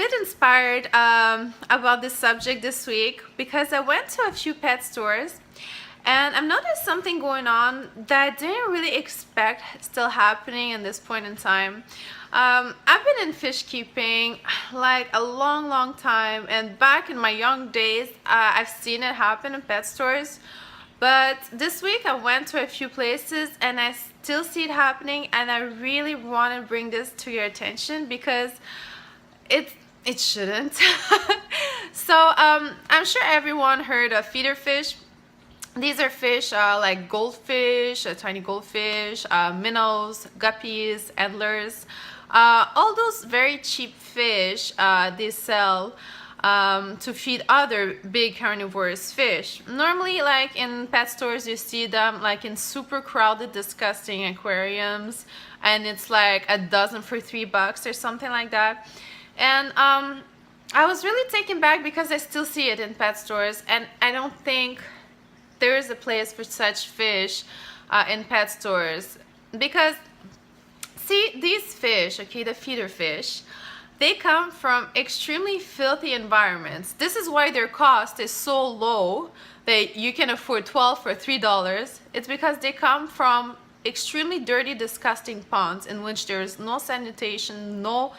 get inspired about this subject this week because I went to a few pet stores and I've noticed something going on that I didn't really expect still happening in this point in time. I've been in fish keeping like a long time, and back in my young days, I've seen it happen in pet stores. But this week I went to a few places and I still see it happening, and I really want to bring this to your attention because it shouldn't. So I'm sure everyone heard of feeder fish. These are fish like goldfish, tiny goldfish, minnows, guppies, antlers, all those very cheap fish they sell to feed other big carnivorous fish. Normally, like in pet stores, you see them like in super crowded, disgusting aquariums, and it's like a dozen for $3 or something like that. And I was really taken back because I still see it in pet stores, and I don't think there is a place for such fish in pet stores. Because see, these fish, okay, the feeder fish, they come from extremely filthy environments. This is why their cost is so low that you can afford 12 for $3. It's because they come from extremely dirty, disgusting ponds in which there's no sanitation, no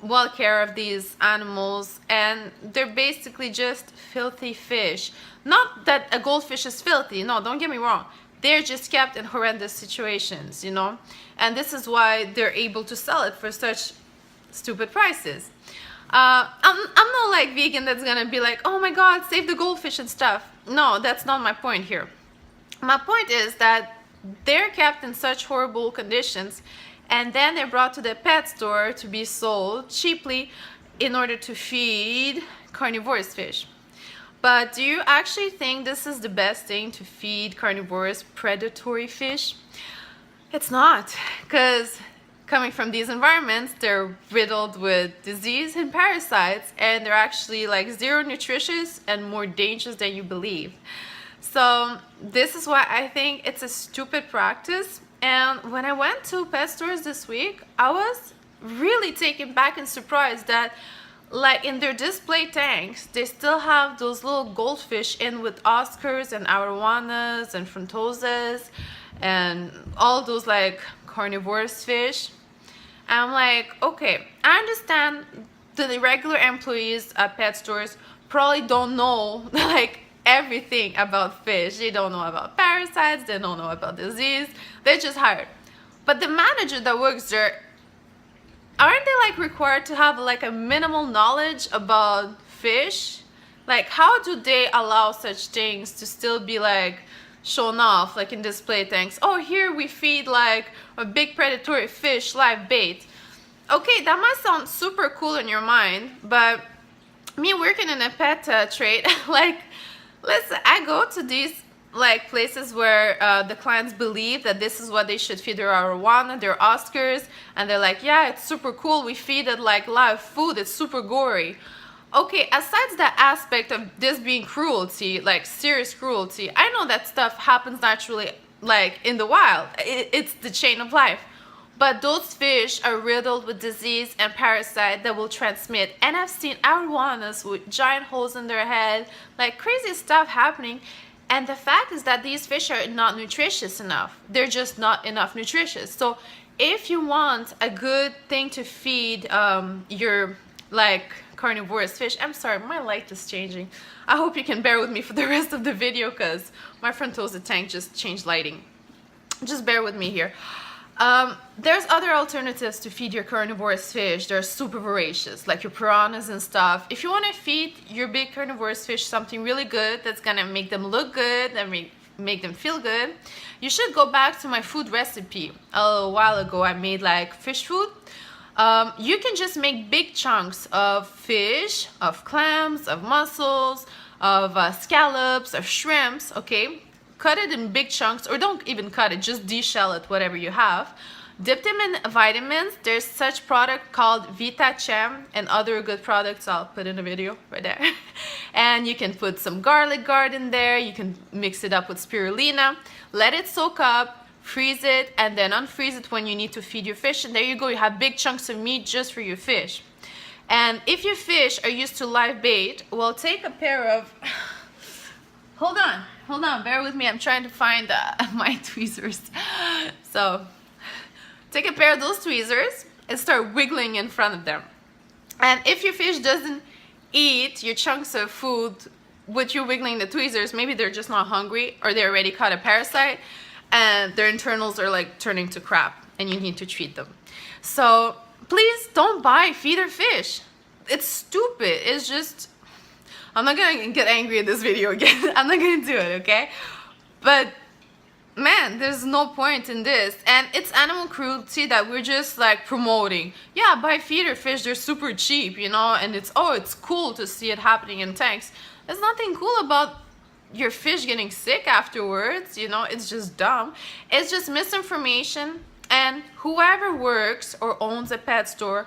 well care of these animals, and they're basically just filthy fish. Not that a goldfish is filthy, no, don't get me wrong. They're just kept in horrendous situations, you know, and this is why they're able to sell it for such stupid prices. I'm not like vegan that's gonna be like, oh my god, save the goldfish and stuff. No, that's not my point here. My point is that they're kept in such horrible conditions, and then they're brought to the pet store to be sold cheaply in order to feed carnivorous fish. But do you actually think this is the best thing to feed carnivorous predatory fish? It's not, because coming from these environments, they're riddled with disease and parasites, and they're actually like zero nutritious and more dangerous than you believe. So this is why I think it's a stupid practice. And when I went to pet stores this week, I was really taken back and surprised that like in their display tanks, they still have those little goldfish in with Oscars and arowanas and frontosas and all those like carnivorous fish. And I'm like, okay, I understand the regular employees at pet stores probably don't know like everything about fish. They don't know about parasites, they don't know about disease, they're just hired. But the manager that works there, aren't they like required to have like a minimal knowledge about fish? Like, how do they allow such things to still be like shown off like in display tanks? Oh, here we feed like a big predatory fish live bait. Okay, that must sound super cool in your mind, but me working in a pet trade, like, listen, I go to these like places where the clients believe that this is what they should feed their arowana, their Oscars, and they're like, yeah, it's super cool, we feed it like live food, it's super gory. Okay, aside that aspect of this being cruelty, like serious cruelty, I know that stuff happens naturally like in the wild. It's the chain of life. But those fish are riddled with disease and parasite that will transmit. And I've seen arowanas with giant holes in their head, like crazy stuff happening. And the fact is that these fish are not nutritious enough. They're just not enough nutritious. So if you want a good thing to feed your like carnivorous fish, I'm sorry, my light is changing. I hope you can bear with me for the rest of the video because my frontosa tank just changed lighting. Just bear with me here. There's other alternatives to feed your carnivorous fish. They're super voracious, like your piranhas and stuff. If you want to feed your big carnivorous fish something really good that's gonna make them look good and make them feel good, you should go back to my food recipe. A little while ago I made like fish food. You can just make big chunks of fish, of clams, of mussels, of scallops, of shrimps, okay? Cut it in big chunks, or don't even cut it, just de-shell it, whatever you have. Dip them in vitamins. There's such product called VitaChem and other good products I'll put in a video right there. And you can put some garlic guard in there. You can mix it up with spirulina. Let it soak up, freeze it, and then unfreeze it when you need to feed your fish. And there you go, you have big chunks of meat just for your fish. And if your fish are used to live bait, well, take a pair of hold on, bear with me, I'm trying to find my tweezers. So take a pair of those tweezers and start wiggling in front of them. And if your fish doesn't eat your chunks of food with you wiggling the tweezers, maybe they're just not hungry, or they already caught a parasite and their internals are like turning to crap and you need to treat them. So please don't buy feeder fish. It's stupid. It's just, I'm not gonna get angry at this video again. I'm not gonna do it, okay? But man, there's no point in this. And it's animal cruelty that we're just like promoting. Yeah, buy feeder fish, they're super cheap, you know, and it's cool to see it happening in tanks. There's nothing cool about your fish getting sick afterwards, you know. It's just dumb. It's just misinformation. And whoever works or owns a pet store,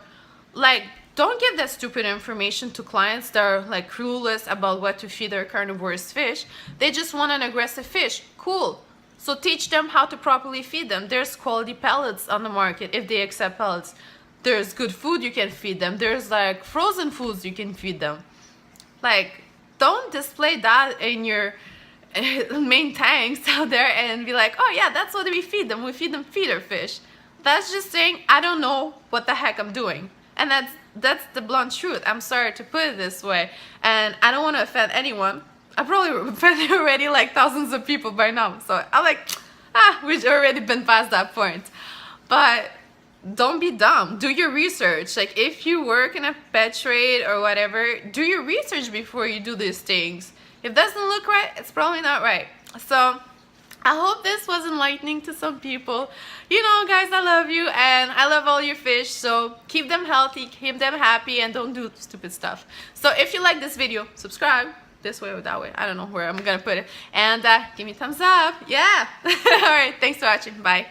like, don't give that stupid information to clients that are like clueless about what to feed their carnivorous fish. They just want an aggressive fish. Cool. So teach them how to properly feed them. There's quality pellets on the market if they accept pellets. There's good food you can feed them. There's like frozen foods you can feed them. Like, don't display that in your main tanks out there and be like, oh yeah, that's what we feed them. We feed them feeder fish. That's just saying, I don't know what the heck I'm doing. And that's the blunt truth. I'm sorry to put it this way. And I don't want to offend anyone. I probably offended already like thousands of people by now. So I'm like, we've already been past that point. But don't be dumb. Do your research. Like, if you work in a pet trade or whatever, do your research before you do these things. If it doesn't look right, it's probably not right. So I hope this was enlightening to some people. You know, guys, I love you and I love all your fish. So keep them healthy, keep them happy, and don't do stupid stuff. So if you like this video, subscribe. This way or that way. I don't know where I'm gonna put it. And give me a thumbs up. Yeah. All right. Thanks for watching. Bye.